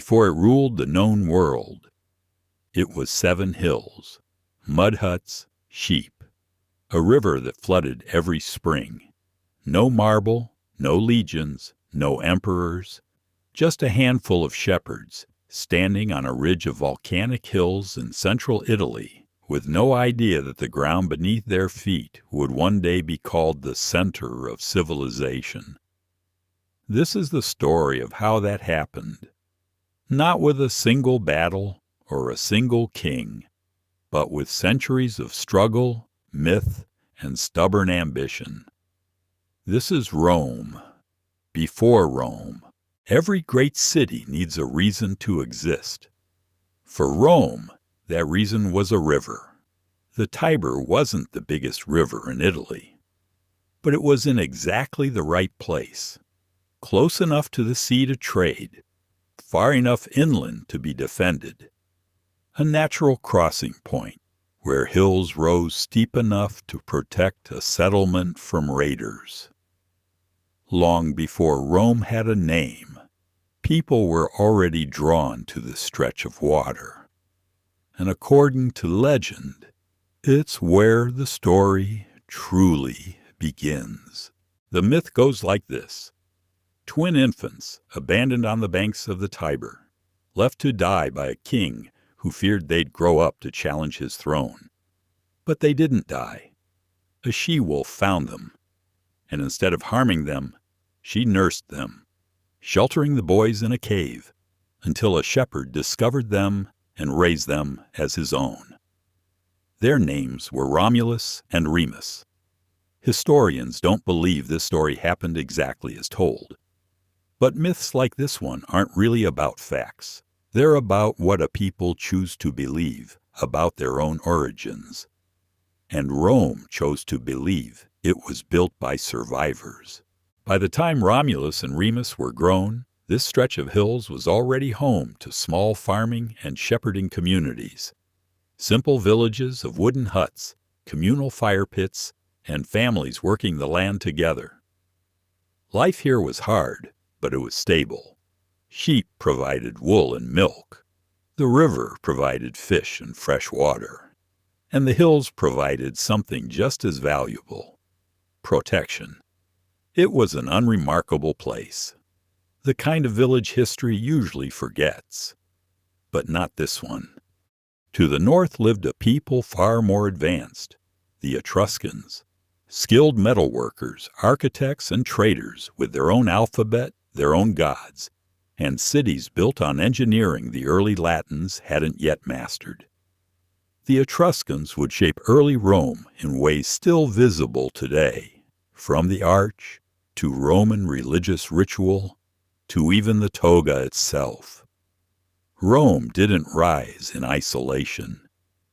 before it ruled the known world. It was 7 hills, mud huts, sheep, a river that flooded every spring. No marble, no legions, no emperors, just a handful of shepherds standing on a ridge of volcanic hills in central Italy, with no idea that the ground beneath their feet would one day be called the center of civilization. This is the story of how that happened, not with a single battle or a single king, but with centuries of struggle, myth, and stubborn ambition. This is Rome. Before Rome, every great city needs a reason to exist. For Rome, that reason was a river. The Tiber wasn't the biggest river in Italy, but it was in exactly the right place, close enough to the sea to trade, far enough inland to be defended, a natural crossing point where hills rose steep enough to protect a settlement from raiders. Long before Rome had a name, people were already drawn to this stretch of water. And according to legend, it's where the story truly begins. The myth goes like this. Twin infants, abandoned on the banks of the Tiber, left to die by a king who feared they'd grow up to challenge his throne. But they didn't die. A she-wolf found them, and instead of harming them, she nursed them, sheltering the boys in a cave until a shepherd discovered them and raised them as his own. Their names were Romulus and Remus. Historians don't believe this story happened exactly as told. But myths like this one aren't really about facts. They're about what a people choose to believe about their own origins. And Rome chose to believe it was built by survivors. By the time Romulus and Remus were grown, this stretch of hills was already home to small farming and shepherding communities. Simple villages of wooden huts, communal fire pits, and families working the land together. Life here was hard, but it was stable. Sheep provided wool and milk. The river provided fish and fresh water. And the hills provided something just as valuable: protection. It was an unremarkable place, the kind of village history usually forgets. But not this one. To the north lived a people far more advanced, the Etruscans, skilled metalworkers, architects, and traders with their own alphabet, their own gods, and cities built on engineering the early Latins hadn't yet mastered. The Etruscans would shape early Rome in ways still visible today, from the arch to Roman religious ritual to even the toga itself. Rome didn't rise in isolation.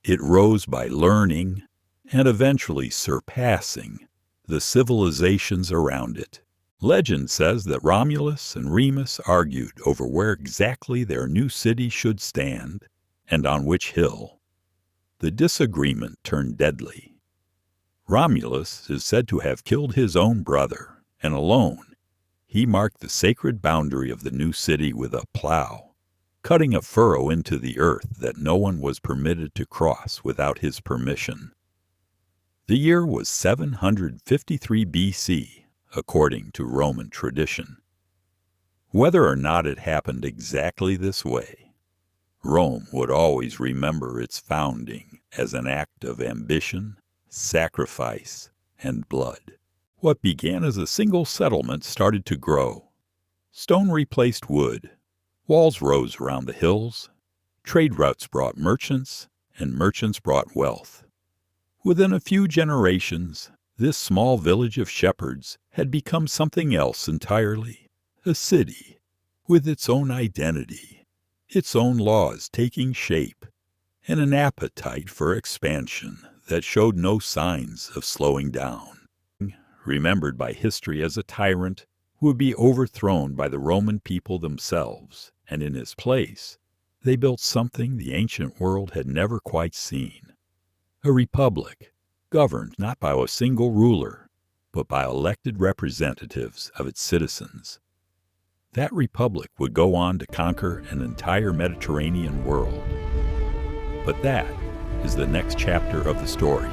It rose by learning and eventually surpassing the civilizations around it. Legend says that Romulus and Remus argued over where exactly their new city should stand and on which hill. The disagreement turned deadly. Romulus is said to have killed his own brother, and alone, he marked the sacred boundary of the new city with a plow, cutting a furrow into the earth that no one was permitted to cross without his permission. The year was 753 BC, according to Roman tradition. Whether or not it happened exactly this way, Rome would always remember its founding as an act of ambition, sacrifice, and blood. What began as a single settlement started to grow. Stone replaced wood. Walls rose around the hills. Trade routes brought merchants, and merchants brought wealth. Within a few generations, this small village of shepherds had become something else entirely, a city, with its own identity, its own laws taking shape, and an appetite for expansion that showed no signs of slowing down. Remembered by history as a tyrant who would be overthrown by the Roman people themselves, and in his place, they built something the ancient world had never quite seen: a republic, governed not by a single ruler, but by elected representatives of its citizens. That republic would go on to conquer an entire Mediterranean world. But that is the next chapter of the story.